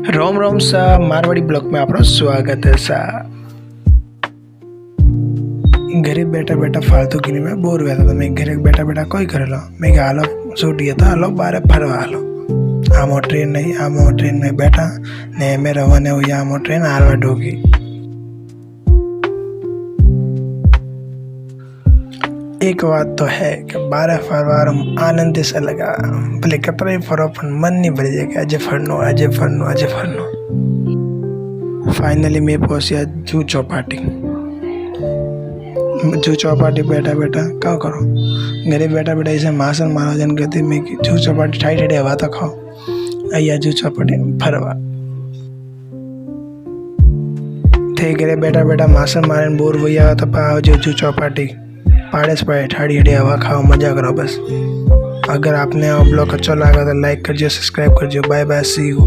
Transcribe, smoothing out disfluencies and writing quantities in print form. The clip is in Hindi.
रोम रोम सा मारवाड़ी ब्लॉग में आपका स्वागत है सा। घरे बैठा बैठा फालतू गिनी में बोर हुआ था तो मैं घरे बैठा बैठा कोई कर लो मैं हालो छूटी था हालो बारे फरवा हालो आमो ट्रेन में बैठा ने मेरा वन हुई आमो ट्रेन आरवा ढोगी। एक बात तो है कि 12 फरवरी आनंद से लगा भले कतरा ही फरो पर मन नहीं भर जाएगा अजय फरनो। फाइनली मैं पहुंचा जू चौपाटी बैठा बैठा क्या करो घरे बैठा बैठा ऐसे मासन मारो जन कहती मैं जू चौपाटी ठाई हवा तो खाओ अया जू चौपाटी फरवा थे घरे बैठा बैठा मासन मारे बोर हुई आवा तो पाओ जू चौपाटी पाड़े से पाए ठाड़ी हड़ी हवा खाओ मजा करो बस। अगर आपने ब्लॉग अच्छा लगा तो लाइक कर सब्सक्राइब कर बाय बाय सी यू।